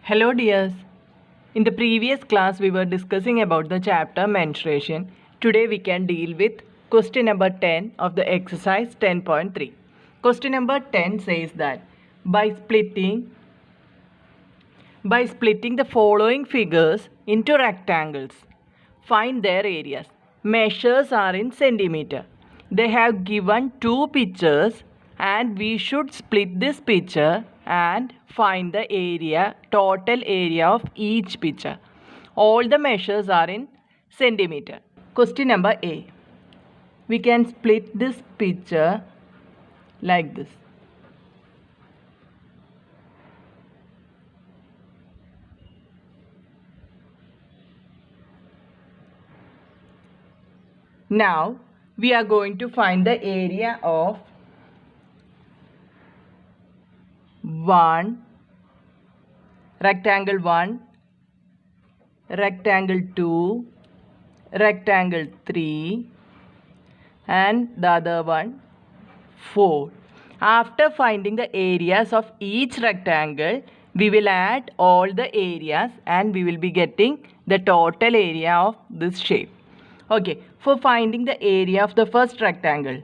Hello dears. In the previous class we were discussing about the chapter menstruation. Today we can deal with question number 10 of the exercise 10.3. Question number 10 says that by splitting the following figures into rectangles, find their areas. Measures are in centimeter. They have given two pictures and we should split this picture and find the area, total area of each picture. All the measures are in centimeter. Question number A. We can split this picture like this. Now we are going to find the area of 1, rectangle 1, rectangle 2, rectangle 3 and the other one 4. After finding the areas of each rectangle, we will add all the areas and we will be getting the total area of this shape. Okay, for finding the area of the first rectangle,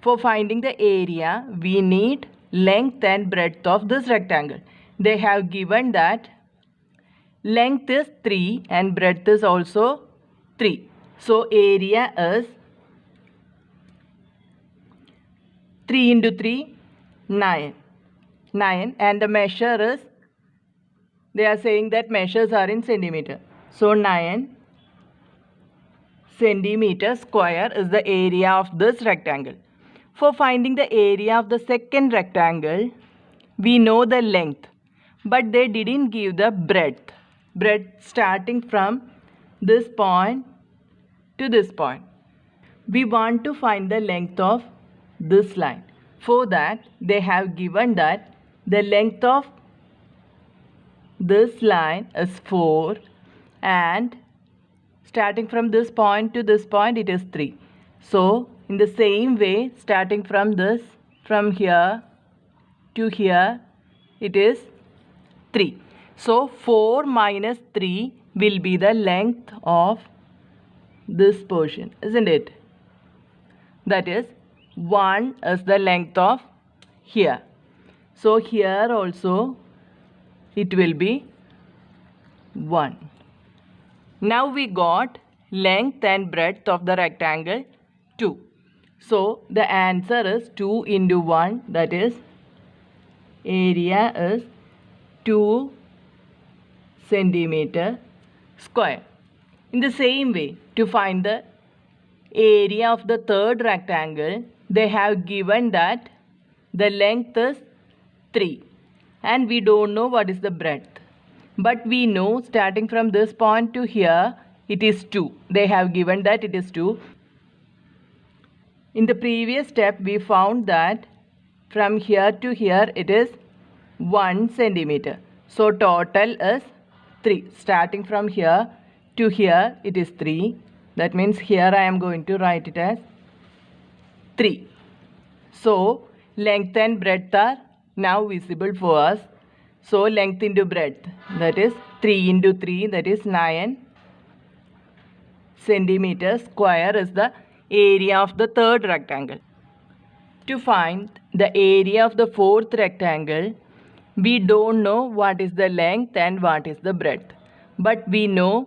for finding the area, we need length and breadth of this rectangle. They have given that length is 3 and breadth is also 3. So area is 3 into 3, 9. 9 and the measure is, they are saying that measures are in centimeter. So 9 centimeter square is the area of this rectangle. For finding the area of the second rectangle, we know the length, but they didn't give the breadth. Breadth starting from this point to this point. We want to find the length of this line. For that, they have given that the length of this line is 4 and starting from this point to this point it is 3. So in the same way, starting from this, from here to here, it is 3. So 4 minus 3 will be the length of this portion, isn't it? That is 1 is the length of here. So here also it will be 1. Now we got length and breadth of the rectangle 2. So the answer is 2 into 1, that is area is 2 centimeter square. In the same way, to find the area of the third rectangle, they have given that the length is 3 and we don't know what is the breadth. But we know starting from this point to here, it is 2. They have given that it is 2. In the previous step, we found that from here to here, it is 1 centimeter. So total is 3. Starting from here to here, it is 3. That means here I am going to write it as 3. So length and breadth are now visible for us. So length into breadth, that is 3 into 3, that is 9 centimeters square is the area of the third rectangle. To find the area of the fourth rectangle, we don't know what is the length and what is the breadth. But we know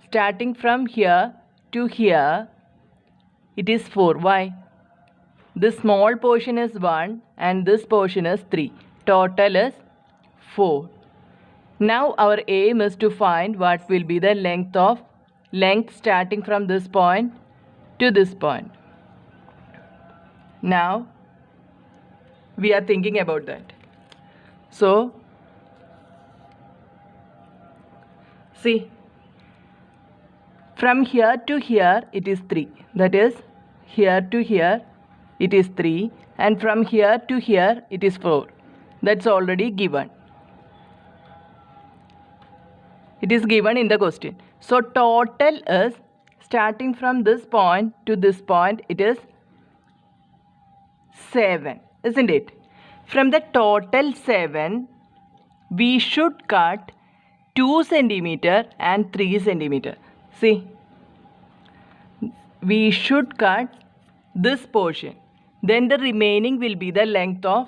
starting from here to here, it is 4. Why? This small portion is 1 and this portion is 3. Total is 4. Now our aim is to find what will be the length starting from this point to this point. Now we are thinking about that. So see, from here to here it is 3. That is here to here it is 3 and from here to here it is 4. That's already given. It is given in the question. So total is starting from this point to this point, it is 7, isn't it? From the total 7, we should cut 2 centimeter and 3 centimeter. See, we should cut this portion. Then the remaining will be the length of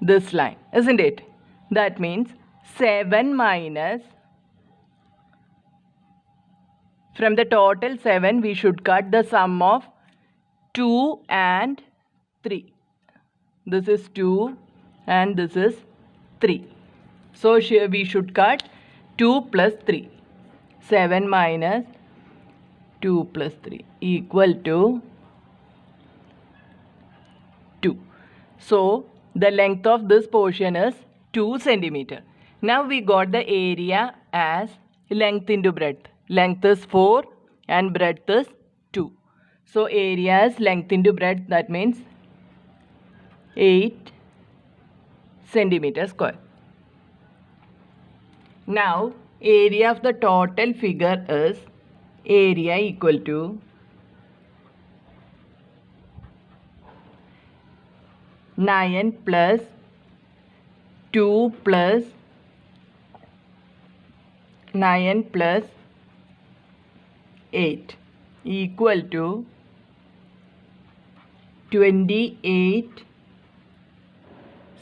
this line, isn't it? That means 7 minus, from the total 7 we should cut the sum of 2 and 3. This is 2 and this is 3. So here we should cut 2 plus 3. 7 minus 2 plus 3 equal to 2. So the length of this portion is 2 centimeter. Now we got the area as length into breadth. Length is 4 and breadth is 2. So area is length into breadth, that means 8 centimeter square. Now area of the total figure is area equal to 9 plus 2 plus 9 plus 8 equal to 28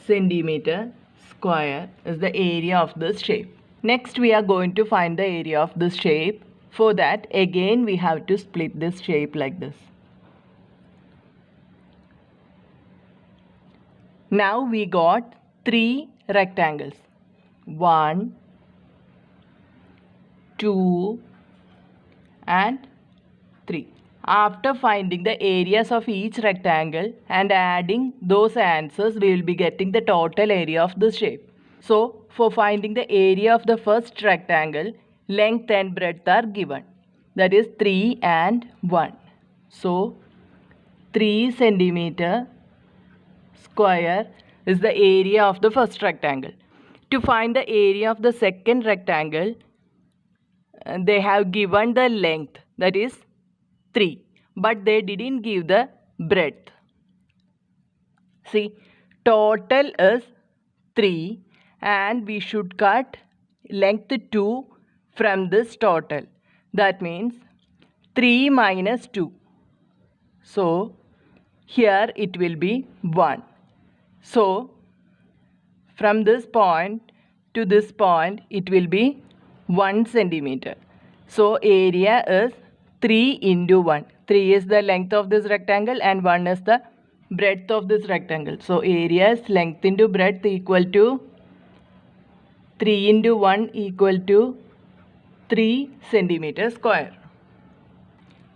centimeter square is the area of this shape. Next we are going to find the area of this shape. For that again we have to split this shape like this. Now we got 3 rectangles. 1, 2 and 3. After finding the areas of each rectangle and adding those answers, we will be getting the total area of this shape. So for finding the area of the first rectangle, length and breadth are given. That is 3 and 1. So 3 centimeter square is the area of the first rectangle. To find the area of the second rectangle, they have given the length, that is 3, but they didn't give the breadth. See, total is 3 and we should cut length 2 from this total. That means 3 minus 2. So here it will be 1. So from this point to this point it will be 1 centimeter. So area is 3 into 1. 3 is the length of this rectangle and 1 is the breadth of this rectangle. So area is length into breadth equal to 3 into 1 equal to 3 centimeter square.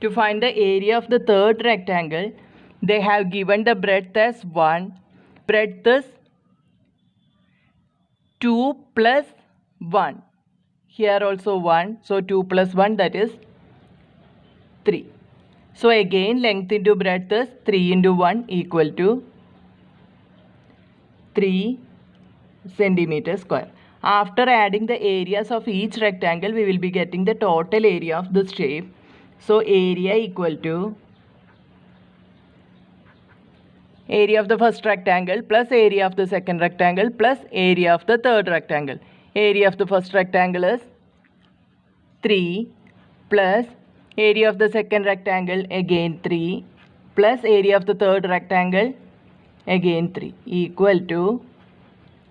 To find the area of the third rectangle, they have given the breadth as 1. Breadth is 2 plus 1. Here also 1. So 2 plus 1, that is 3. So again length into breadth is 3 into 1 equal to 3 centimeter square. After adding the areas of each rectangle, we will be getting the total area of this shape. So area equal to area of the first rectangle plus area of the second rectangle plus area of the third rectangle. Area of the first rectangle is 3 plus area of the second rectangle again 3 plus area of the third rectangle again 3 equal to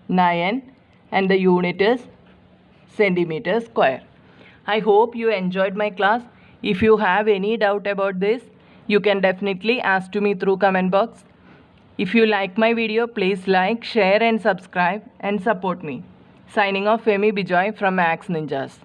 9 and the unit is centimeter square. I hope you enjoyed my class. If you have any doubt about this, you can definitely ask to me through comment box. If you like my video, please like, share and subscribe and support me. Signing off, Femi Bijoy from Maths Ninjas.